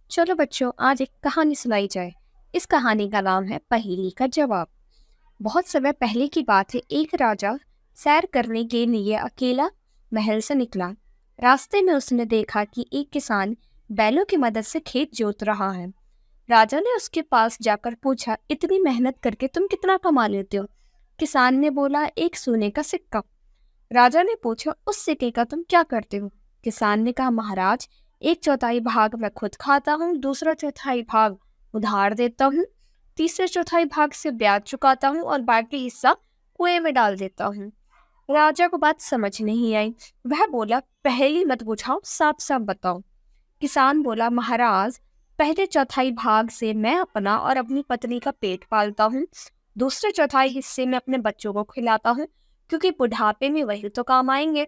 चलो बच्चों, आज एक कहानी सुनाई जाए। इस कहानी का नाम है पहेली का जवाब। बहुत समय पहले की बात है। एक राजा सैर करने के लिए अकेला महल से निकला। रास्ते में उसने देखा कि एक किसान बैलों की मदद से खेत जोत रहा है। राजा ने उसके पास जाकर पूछा, इतनी मेहनत करके तुम कितना कमा लेते हो? किसान ने बोला, एक सोने का सिक्का। राजा ने पूछा, उस सिक्के का तुम क्या करते हो? किसान ने कहा, महाराज, एक चौथाई भाग मैं खुद खाता हूँ, दूसरा चौथाई भाग उधार देता हूँ, तीसरे चौथाई भाग से ब्याज चुकाता हूँ और बाकी हिस्सा कुएं में डाल देता हूँ। राजा को बात समझ नहीं आई। वह बोला, पहेली मत बुझाओ, साफ साफ बताओ। किसान बोला, महाराज, पहले चौथाई भाग से मैं अपना और अपनी पत्नी का पेट पालता हूँ। दूसरे चौथाई हिस्से में अपने बच्चों को खिलाता हूँ, क्योंकि बुढ़ापे में वही तो काम आएंगे।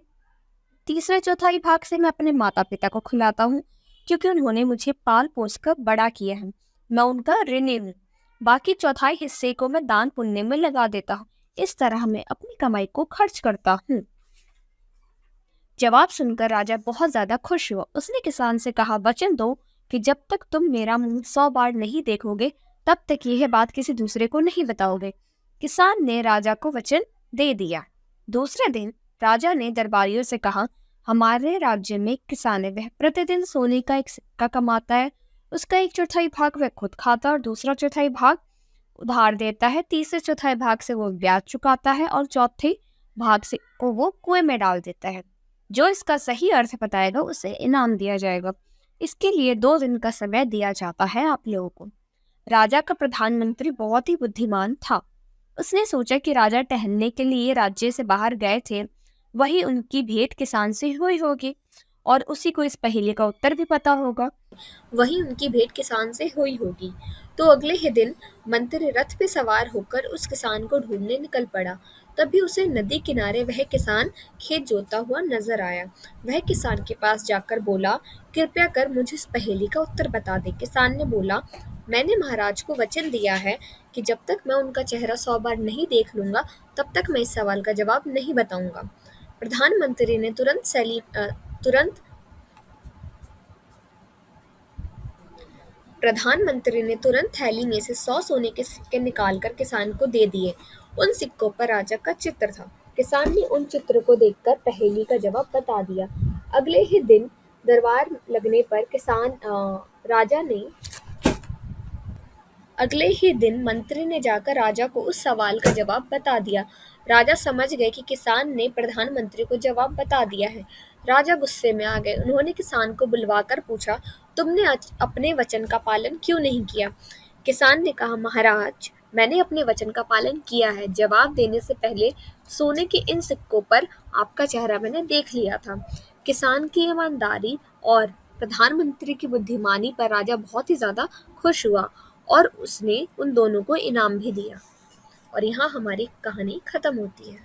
तीसरे चौथाई भाग से मैं अपने माता पिता को खिलाता हूँ, क्योंकि उन्होंने मुझे पाल पोस कर बड़ा किया है। मैं उनका ऋणी हूँ। बाकी चौथाई हिस्से को मैं दान पुण्य में लगा देता हूँ। इस तरह मैं अपनी कमाई को खर्च करता हूँ। जवाब सुनकर राजा बहुत ज्यादा खुश हुआ। उसने किसान से कहा, वचन दो कि जब तक तुम मेरा मुंह 100 बार नहीं देखोगे, तब तक यह बात किसी दूसरे को नहीं बताओगे। किसान ने राजा को वचन दे दिया। दूसरे दिन राजा ने दरबारियों से कहा, हमारे राज्य में एक किसान है। वह प्रतिदिन सोने का एक सिक्का कमाता है। उसका एक चौथाई भाग वह खुद खाता है और दूसरा चौथाई भाग उधार देता है। तीसरे चौथाई भाग से वो ब्याज चुकाता है और चौथे भाग से को वो कुएं में डाल देता है। जो इसका सही अर्थ बताएगा उसे इनाम दिया जाएगा। इसके लिए 2 दिन का समय दिया जाता है आप लोगों को। राजा का प्रधानमंत्री बहुत ही बुद्धिमान था। उसने सोचा कि राजा टहलने के लिए राज्य से बाहर गए थे, वही उनकी भेंट किसान से हुई होगी और उसी को इस पहेली का उत्तर भी पता होगा। वहीं उनकी भेंट किसान से हुई होगी। तो अगले ही दिन मंत्री रथ पे सवार होकर उस किसान को ढूंढने निकल पड़ा। तभी उसे नदी किनारे वह किसान खेत जोतता हुआ नजर आया। वह किसान के पास जाकर बोला, कृपया कर मुझे इस पहेली का उत्तर बता दे। किसान ने बोला, मैंने महाराज को वचन दिया है कि जब तक मैं उनका चेहरा 100 बार नहीं देख लूंगा, तब तक मैं इस सवाल का जवाब नहीं बताऊंगा। प्रधानमंत्री ने तुरंत प्रधानमंत्री ने तुरंत थैली में से 100 सोने के सिक्के निकालकर किसान को दे दिए। उन सिक्कों पर राजा का चित्र था। किसान ने उन चित्र को देखकर पहेली का जवाब बता दिया। अगले ही दिन दरबार लगने पर राजा ने अगले ही दिन मंत्री ने जाकर राजा को उस सवाल का जवाब बता दिया। राजा समझ गए कि किसान ने प्रधानमंत्री को जवाब बता दिया है। राजा गुस्से में आ गए। उन्होंने किसान को बुलवाकर पूछा, तुमने आज अपने वचन का पालन क्यों नहीं किया? किसान ने कहा, महाराज, मैंने अपने वचन का पालन किया है। जवाब देने से पहले सोने के इन सिक्कों पर आपका चेहरा मैंने देख लिया था। किसान की ईमानदारी और प्रधानमंत्री की बुद्धिमानी पर राजा बहुत ही ज्यादा खुश हुआ और उसने उन दोनों को इनाम भी दिया। और यहाँ हमारी कहानी खत्म होती है।